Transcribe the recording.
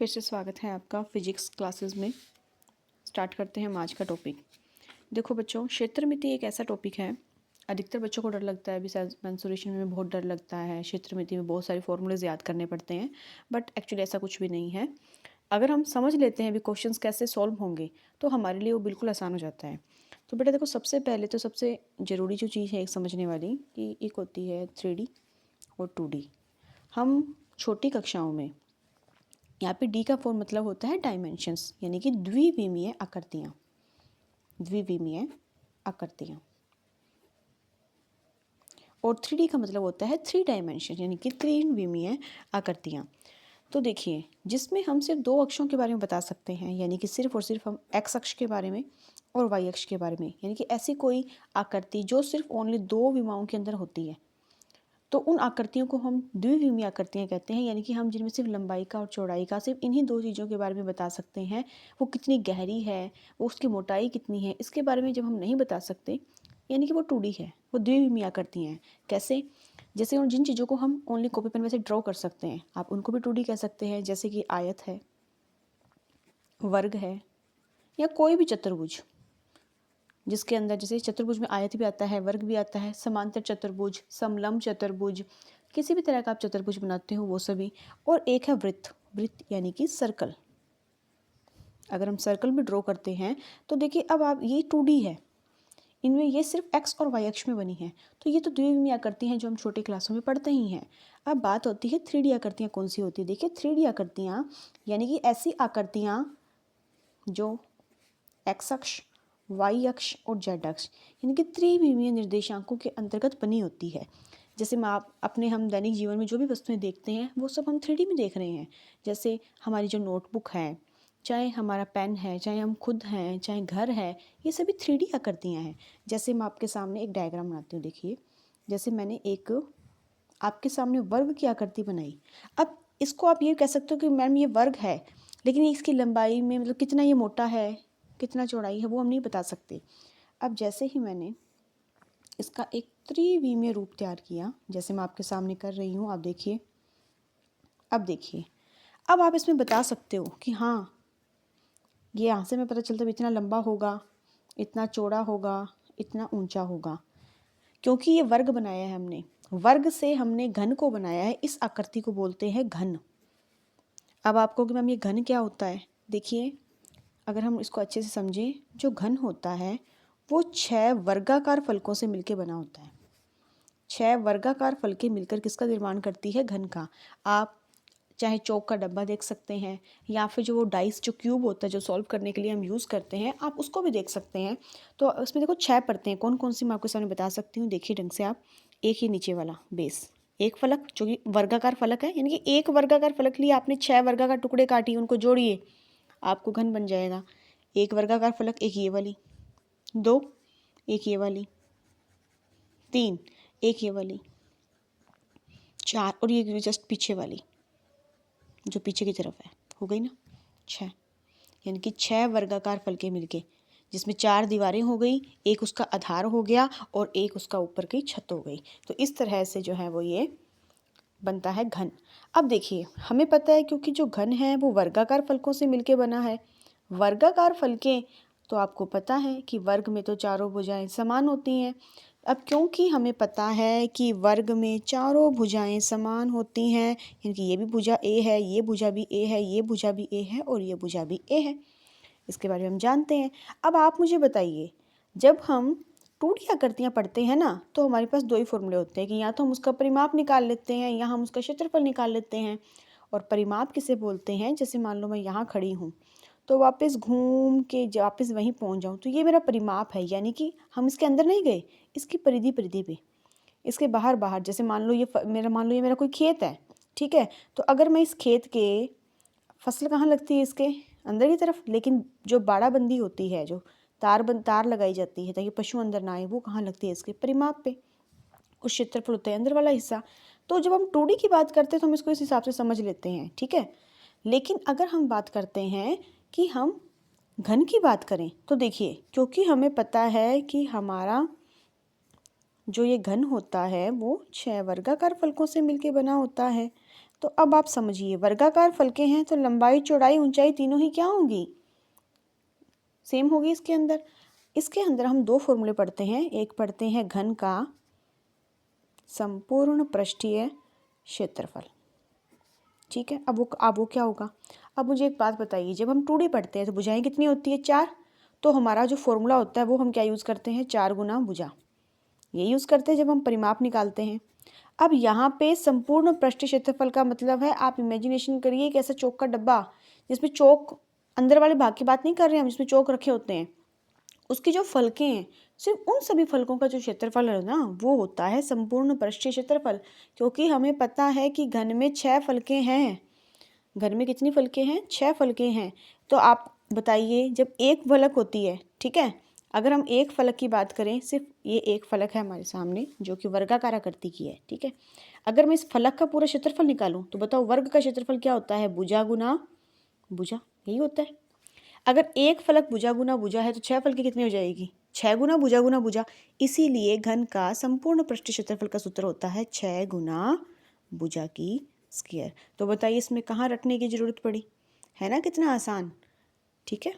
फिर से स्वागत है आपका फिजिक्स क्लासेस में। स्टार्ट करते हैं हम आज का टॉपिक। देखो बच्चों, क्षेत्रमिति एक ऐसा टॉपिक है, अधिकतर बच्चों को डर लगता है, अभी मेंसुरेशन में बहुत डर लगता है, क्षेत्रमिति में बहुत सारे फॉर्मूलेज याद करने पड़ते हैं, बट एक्चुअली ऐसा कुछ भी नहीं है। अगर हम समझ लेते हैं अभी क्वेश्चंस कैसे सॉल्व होंगे तो हमारे लिए वो बिल्कुल आसान हो जाता है। तो बेटा देखो, सबसे पहले तो सबसे ज़रूरी जो चीज़ है एक समझने वाली कि एक होती है 3D और 2D। हम छोटी कक्षाओं में यहाँ पे डी का फॉर्म मतलब होता है डायमेंशंस, यानी कि द्विविमीय आकृतियाँ। द्विविमीय आकृतियाँ। और 3D का मतलब होता है 3 डायमेंशन, यानी कि त्रिविमीय आकृतियाँ। तो देखिए, जिसमें हम सिर्फ 2 अक्षों के बारे में बता सकते हैं, यानी कि सिर्फ और सिर्फ हम एक्स अक्ष के बारे में और वाई अक्ष के बारे में, यानी कि ऐसी कोई आकृति जो सिर्फ ओनली 2 विमाओं के अंदर होती है, तो उन आकृतियों को हम द्विविमीय आकृतियाँ कहते हैं। यानी कि हम जिनमें सिर्फ लंबाई का और चौड़ाई का सिर्फ इन्हीं 2 चीज़ों के बारे में बता सकते हैं, वो कितनी गहरी है, वो उसकी मोटाई कितनी है, इसके बारे में जब हम नहीं बता सकते, यानी कि वो 2D है, वो द्विविमीय आकृतियाँ हैं। कैसे? जैसे उन जिन चीज़ों को हम ओनली कॉपी पेन में से ड्रॉ कर सकते हैं, आप उनको भी 2D कह सकते हैं, जैसे कि आयत है, वर्ग है, या कोई भी चतुर्भुज, जिसके अंदर जैसे चतुर्भुज में आयत भी आता है, वर्ग भी आता है, समांतर चतुर्भुज, समलंब चतुर्भुज, किसी भी तरह का आप चतुर्भुज बनाते हो वो सभी। और एक है वृत्त। वृत्त यानी कि सर्कल। अगर हम सर्कल भी ड्रॉ करते हैं तो देखिए, अब आप ये 2D है, इनमें ये सिर्फ एक्स और वाई अक्ष में बनी है, तो ये तो द्विविमीय आकृतियाँ हैं जो हम छोटी क्लासों में पढ़ते ही हैं। अब बात होती है 3D आकृतियाँ कौन सी होती है। देखिए, 3D आकृतियाँ यानी कि ऐसी आकृतियाँ जो एक्स अक्ष, वाई अक्ष और जेड अक्ष, यानी कि त्रिविमीय निर्देशांकों के अंतर्गत बनी होती है। जैसे हम दैनिक जीवन में जो भी वस्तुएं देखते हैं वो सब हम 3D में देख रहे हैं। जैसे हमारी जो नोटबुक है, चाहे हमारा पेन है, चाहे हम खुद हैं, चाहे घर है, ये सभी 3D आकृतियाँ हैं। जैसे मैं आपके सामने एक डायग्राम बनाती हूँ। देखिए, जैसे मैंने एक आपके सामने वर्ग की आकृति बनाई। अब इसको आप ये कह सकते हो कि मैम ये वर्ग है, लेकिन इसकी लंबाई में मतलब कितना ये मोटा है, कितना चौड़ाई है, वो हम नहीं बता सकते। अब जैसे ही मैंने इसका एक त्रिविमीय रूप तैयार किया, जैसे मैं आपके सामने कर रही हूँ, आप देखिए। अब देखिए, अब आप इसमें बता सकते हो कि हाँ, ये यहाँ से मैं पता चलता है इतना लंबा होगा, इतना चौड़ा होगा, इतना ऊंचा होगा, क्योंकि ये वर्ग बनाया है हमने। वर्ग से हमने घन को बनाया है, इस आकृति को बोलते हैं घन। अब आपको कि मैम ये घन क्या होता है, देखिए, अगर हम इसको अच्छे से समझें, जो घन होता है वो 6 वर्गाकार फलकों से मिलकर बना होता है। 6 वर्गाकार फलकें मिलकर किसका निर्माण करती है? घन का। आप चाहे चौक का डब्बा देख सकते हैं, या फिर जो वो डाइस जो क्यूब होता है जो सॉल्व करने के लिए हम यूज़ करते हैं, आप उसको भी देख सकते हैं। तो उसमें देखो 6 परतें हैं, कौन कौन सी मैं आपके सामने बता सकती हूँ। देखिए ढंग से आप, एक ही नीचे वाला बेस, एक फलक जो कि वर्गाकार फलक है, यानी कि एक वर्गाकार फलक लिया आपने, 6 वर्गाकार टुकड़े काटिए, उनको जोड़िए, आपको घन बन जाएगा। एक वर्गाकार फलक, एक ये वाली, 2 एक ये वाली, 3 एक ये वाली, 4 और ये जस्ट पीछे वाली जो पीछे की तरफ है, हो गई ना 6। यानी कि 6 वर्गाकार फलके मिलके, जिसमें 4 दीवारें हो गई, एक उसका आधार हो गया और एक उसका ऊपर की छत हो गई। तो इस तरह से जो है वो ये बनता है घन। अब देखिए, हमें पता है क्योंकि जो घन है वो वर्गाकार फलकों से मिलके बना है। वर्गाकार फलके, तो आपको पता है कि वर्ग में तो चारों भुजाएं समान होती हैं। अब क्योंकि हमें पता है कि वर्ग में चारों भुजाएं समान होती हैं, यानी कि ये भी भुजा ए है, ये भुजा भी ए है, ये भुजा भी ए है और ये भुजा भी ए है, इसके बारे में हम जानते हैं। अब आप मुझे बताइए, जब हम 2D आकृतियाँ पढ़ते हैं ना, तो हमारे पास 2 ही फॉर्मूले होते हैं कि या तो हम उसका परिमाप निकाल लेते हैं या हम उसका क्षेत्रफल निकाल लेते हैं। और परिमाप किसे बोलते हैं? जैसे मान लो मैं यहाँ खड़ी हूँ, तो वापस घूम के वापस वहीं पहुँच जाऊँ, तो ये मेरा परिमाप है, यानी कि हम इसके अंदर नहीं गए, इसकी परिधि परिधि पे, इसके बाहर बाहर। जैसे मान लो ये मेरा कोई खेत है, ठीक है, तो अगर मैं इस खेत के, फसल कहाँ लगती है इसके अंदर की तरफ, लेकिन जो बाड़ाबंदी होती है, जो तार लगाई जाती है ताकि पशु अंदर ना आए, वो कहाँ लगती है? इसके परिमाप पे। उस क्षेत्रफल होता है अंदर वाला हिस्सा। तो जब हम 2D की बात करते हैं तो हम इसको इस हिसाब से समझ लेते हैं, ठीक है। लेकिन अगर हम बात करते हैं कि हम घन की बात करें, तो देखिए, क्योंकि हमें पता है कि हमारा जो ये घन होता है वो 6 वर्गाकार फलकों से मिलके बना होता है, तो अब आप समझिए, वर्गाकार फलके हैं तो लंबाई चौड़ाई ऊंचाई तीनों ही क्या होंगी, सेम होगी। इसके अंदर हम दो फॉर्मूले पढ़ते हैं। एक पढ़ते हैं घन का संपूर्ण पृष्ठीय क्षेत्रफल, ठीक है। अब वो क्या होगा। अब मुझे एक बात बताइए, जब हम 2D पढ़ते हैं तो भुजाएं कितनी होती है, 4। तो हमारा जो फॉर्मूला होता है वो हम क्या यूज़ करते हैं, 4 गुना भुजा, ये यूज़ करते हैं जब हम परिमाप निकालते हैं। अब यहाँ पे संपूर्ण पृष्ठीय क्षेत्रफल का मतलब है, आप इमेजिनेशन करिए एक ऐसा चौक का डब्बा जिसमें चौक, अंदर वाले भाग की बात नहीं कर रहे हैं हम, जिसमें चौक रखे होते हैं, उसकी जो फलकें हैं, सिर्फ उन सभी फलकों का जो क्षेत्रफल है ना, वो होता है संपूर्ण पृष्ठीय क्षेत्रफल। क्योंकि हमें पता है कि घन में 6 फलकें हैं। घन में कितनी फलकें हैं, 6 फलकें हैं। तो आप बताइए, जब एक फलक होती है, ठीक है, अगर हम एक फलक की बात करें, सिर्फ ये एक फलक है हमारे सामने जो कि वर्गाकार आकृति की है, ठीक है। अगर मैं इस फलक का पूरा क्षेत्रफल निकालूं तो बताओ वर्ग का क्षेत्रफल क्या होता है, भुजा गुना भुजा, यही होता है। अगर एक फलक भुजा गुना भुजा है तो 6 फलकें कितनी हो जाएगी, 6 गुना भुजा। इसीलिए घन का संपूर्ण पृष्ठीय क्षेत्रफल का सूत्र होता है 6 गुना भुजा की स्क्वायर। तो बताइए इसमें कहाँ रखने की जरूरत पड़ी, है ना, कितना आसान, ठीक है।